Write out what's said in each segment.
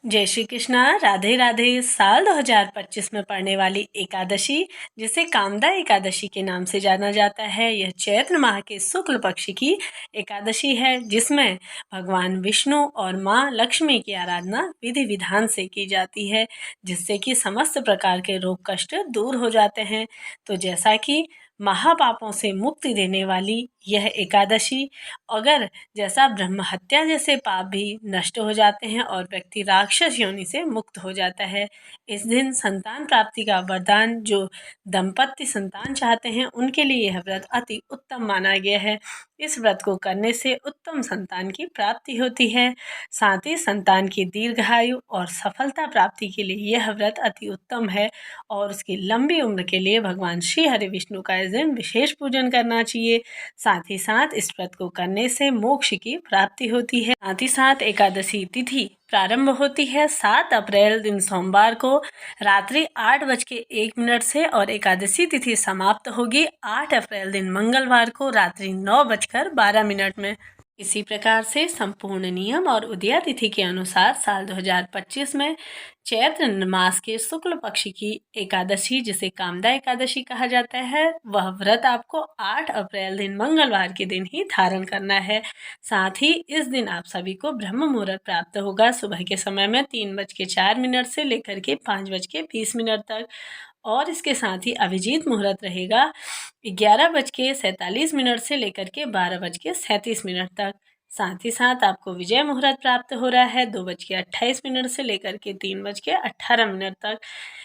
जय श्री कृष्णा। राधे राधे। साल 2025 में पड़ने वाली एकादशी, जिसे कामदा एकादशी के नाम से जाना जाता है, यह चैत्र माह के शुक्ल पक्ष की एकादशी है, जिसमें भगवान विष्णु और माँ लक्ष्मी की आराधना विधि विधान से की जाती है, जिससे कि समस्त प्रकार के रोग कष्ट दूर हो जाते हैं। तो जैसा कि महापापों से मुक्ति देने वाली यह एकादशी, अगर जैसा ब्रह्म हत्या जैसे पाप भी नष्ट हो जाते हैं और व्यक्ति राक्षस योनि से मुक्त हो जाता है। इस दिन संतान प्राप्ति का वरदान, जो दंपत्ति संतान चाहते हैं उनके लिए यह व्रत अति उत्तम माना गया है। इस व्रत को करने से उत्तम संतान की प्राप्ति होती है। साथ ही संतान की दीर्घायु और सफलता प्राप्ति के लिए यह व्रत अति उत्तम है और उसकी लंबी उम्र के लिए भगवान श्री हरि विष्णु का इस दिन विशेष पूजन करना चाहिए। साथ ही साथ इस व्रत को करने से मोक्ष की प्राप्ति होती है। साथ ही साथ एकादशी तिथि प्रारंभ होती है 7 अप्रैल दिन सोमवार को रात्रि 8:01 से और एकादशी तिथि समाप्त होगी 8 अप्रैल दिन मंगलवार को रात्रि 9:12 में। इसी प्रकार से संपूर्ण नियम और उदया तिथि के अनुसार साल 2025 में चैत्र मास के शुक्ल पक्ष की एकादशी, जिसे कामदा एकादशी कहा जाता है, वह व्रत आपको 8 अप्रैल दिन मंगलवार के दिन ही धारण करना है। साथ ही इस दिन आप सभी को ब्रह्म मुहूर्त प्राप्त होगा सुबह के समय में 3:04 से लेकर के 5:20 तक, और इसके साथ ही अभिजीत मुहूर्त रहेगा 11:47 से लेकर के 12:37 तक। साथ ही साथ आपको विजय मुहूर्त प्राप्त हो रहा है 2:28 से लेकर के 3:18 तक।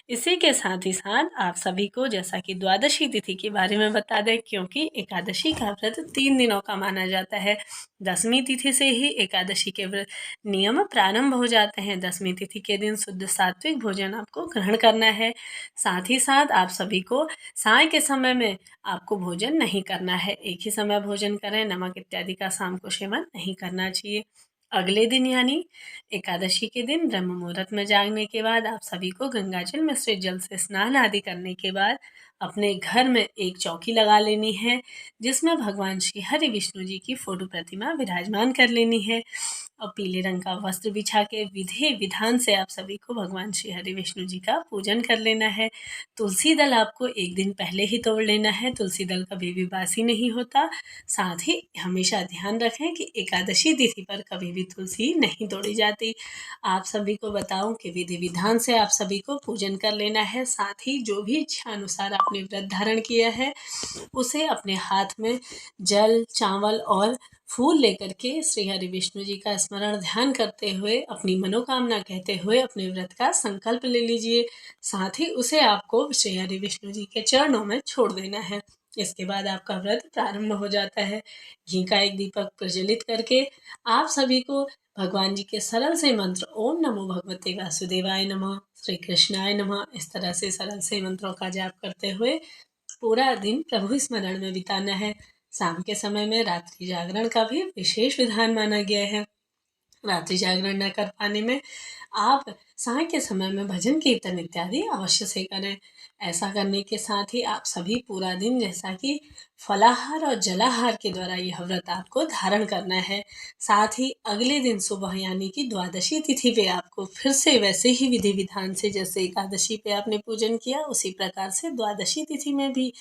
इसी के साथ ही साथ आप सभी को जैसा कि द्वादशी तिथि के बारे में बता दें, क्योंकि एकादशी का व्रत 3 दिनों का माना जाता है। दसवीं तिथि से ही एकादशी के व्रत नियम प्रारंभ हो जाते हैं। दसवीं तिथि के दिन शुद्ध सात्विक भोजन आपको ग्रहण करना है। साथ ही साथ आप सभी को साय के समय में आपको भोजन नहीं करना है, एक ही समय भोजन करें। नमक इत्यादि का शाम को सेवन नहीं करना चाहिए। अगले दिन यानी एकादशी के दिन ब्रह्म मुहूर्त में जागने के बाद आप सभी को गंगाजल मिश्रित जल से स्नान आदि करने के बाद अपने घर में एक चौकी लगा लेनी है, जिसमें भगवान श्री हरि विष्णु जी की फोटो प्रतिमा विराजमान कर लेनी है और पीले रंग का वस्त्र बिछा के विधि विधान से आप सभी को भगवान श्री हरि विष्णु जी का पूजन कर लेना है। तुलसी दल आपको एक दिन पहले ही तोड़ लेना है, तुलसी दल कभी भी बासी नहीं होता। साथ ही हमेशा ध्यान रखें कि एकादशी तिथि पर कभी भी तुलसी नहीं तोड़ी जाती। आप सभी को बताऊं कि विधि विधान से आप सभी को पूजन कर लेना है। साथ ही जो भी इच्छा अनुसार आपने व्रत धारण किया है, उसे अपने हाथ में जल, चावल और फूल लेकर के श्री हरि विष्णु जी का स्मरण ध्यान करते हुए, अपनी मनोकामना कहते हुए अपने व्रत का संकल्प ले लीजिए। साथ ही उसे आपको श्री हरि विष्णु जी के चरणों में छोड़ देना है। इसके बाद आपका व्रत प्रारंभ हो जाता है। घी का एक दीपक प्रज्वलित करके आप सभी को भगवान जी के सरल से मंत्र ओम नमो भगवते वासुदेवाय नमः, श्री कृष्णाय नमः, इस तरह से सरल से मंत्रों का जाप करते हुए पूरा दिन प्रभु स्मरण में बिताना है। शाम के समय में रात्रि जागरण का भी विशेष विधान माना गया है। रात्रि जागरण न कर पाने में आप साय के समय में भजन कीर्तन इत्यादि अवश्य से करें। ऐसा करने के साथ ही आप सभी पूरा दिन जैसा कि फलाहार और जलाहार के द्वारा यह व्रत आपको धारण करना है। साथ ही अगले दिन सुबह यानी कि द्वादशी तिथि पे आपको फिर से वैसे ही विधि विधान से, जैसे एकादशी पे आपने पूजन किया, उसी प्रकार से द्वादशी तिथि में भी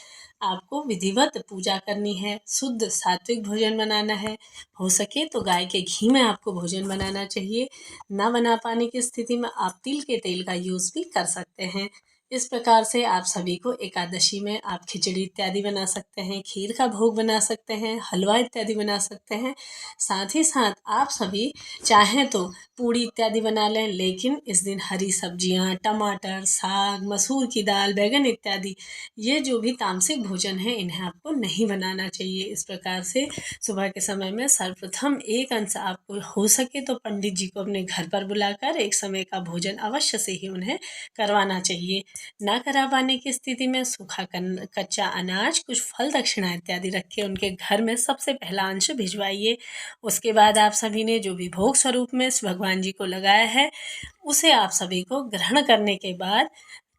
आपको विधिवत पूजा करनी है। शुद्ध सात्विक भोजन बनाना है। हो सके तो गाय के घी में आपको भोजन बनाना चाहिए। ना बना पाने की स्थिति में आप तिल के तेल का यूज़ भी कर सकते हैं। इस प्रकार से आप सभी को एकादशी में आप खिचड़ी इत्यादि बना सकते हैं, खीर का भोग बना सकते हैं, हलवा इत्यादि बना सकते हैं। साथ ही साथ आप सभी चाहें तो पूड़ी इत्यादि बना लें, लेकिन इस दिन हरी सब्जियां, टमाटर, साग, मसूर की दाल, बैगन इत्यादि ये जो भी तामसिक भोजन है, इन्हें आपको नहीं बनाना चाहिए। इस प्रकार से सुबह के समय में सर्वप्रथम एक अंश आपको हो सके तो पंडित जी को अपने घर पर बुलाकर एक समय का भोजन अवश्य से ही उन्हें करवाना चाहिए। ना करा पाने की स्थिति में सूखा कच्चा अनाज, कुछ फल दक्षिणा इत्यादि रख के उनके घर में सबसे पहला अंश भिजवाइए। उसके बाद आप सभी ने जो भी भोग स्वरूप में भगवान जी को लगाया है, उसे आप सभी को ग्रहण करने के बाद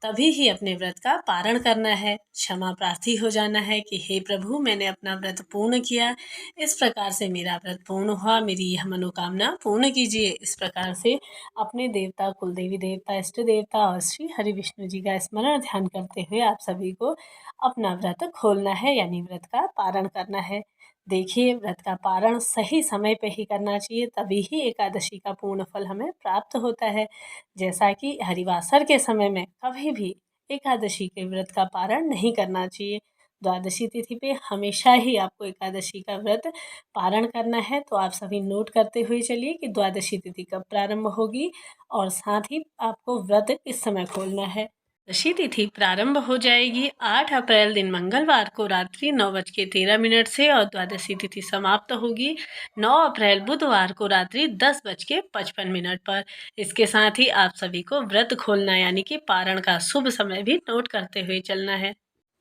तभी ही अपने व्रत का पारण करना है। क्षमा प्रार्थी हो जाना है कि हे प्रभु, मैंने अपना व्रत पूर्ण किया, इस प्रकार से मेरा व्रत पूर्ण हुआ, मेरी यह मनोकामना पूर्ण कीजिए। इस प्रकार से अपने देवता, कुलदेवी देवता, इष्ट देवता और श्री हरि विष्णु जी का स्मरण ध्यान करते हुए आप सभी को अपना व्रत खोलना है, यानी व्रत का पारण करना है। देखिए, व्रत का पारण सही समय पे ही करना चाहिए, तभी ही एकादशी का पूर्ण फल हमें प्राप्त होता है। जैसा कि हरिवासर के समय में कभी भी एकादशी के व्रत का पारण नहीं करना चाहिए। द्वादशी तिथि पे हमेशा ही आपको एकादशी का व्रत पारण करना है। तो आप सभी नोट करते हुए चलिए कि द्वादशी तिथि कब प्रारंभ होगी और साथ ही आपको व्रत किस समय खोलना है। द्वादशी तिथि प्रारंभ हो जाएगी 8 अप्रैल दिन मंगलवार को रात्रि 9:13 से और द्वादशी तिथि समाप्त होगी 9 अप्रैल बुधवार को रात्रि 10:55 पर। इसके साथ ही आप सभी को व्रत खोलना यानी कि पारण का शुभ समय भी नोट करते हुए चलना है।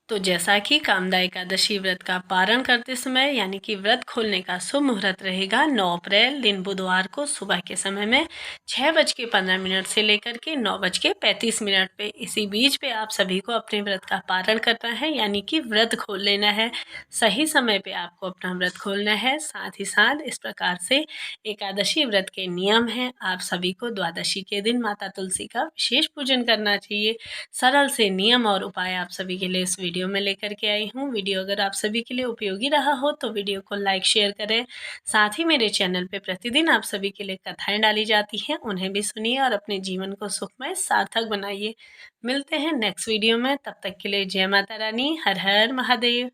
तो जैसा कि कामदा एकादशी व्रत का पारण करते समय यानी कि व्रत खोलने का शुभ मुहूर्त रहेगा 9 अप्रैल दिन बुधवार को सुबह के समय में 6:15 से लेकर के 9:35 पे। इसी बीच पे आप सभी को अपने व्रत का पारण करना है, यानी कि व्रत खोल लेना है। सही समय पे आपको अपना व्रत खोलना है। साथ ही साथ इस प्रकार से एकादशी व्रत के नियम हैं। आप सभी को द्वादशी के दिन माता तुलसी का विशेष पूजन करना चाहिए। सरल से नियम और उपाय आप सभी के लिए इस वीडियो में लेकर के आई हूँ। वीडियो अगर आप सभी के लिए उपयोगी रहा हो तो वीडियो को लाइक शेयर करें। साथ ही मेरे चैनल पे प्रतिदिन आप सभी के लिए कथाएं डाली जाती हैं, उन्हें भी सुनिए और अपने जीवन को सुखमय सार्थक बनाइए। मिलते हैं नेक्स्ट वीडियो में, तब तक के लिए जय माता रानी, हर हर महादेव।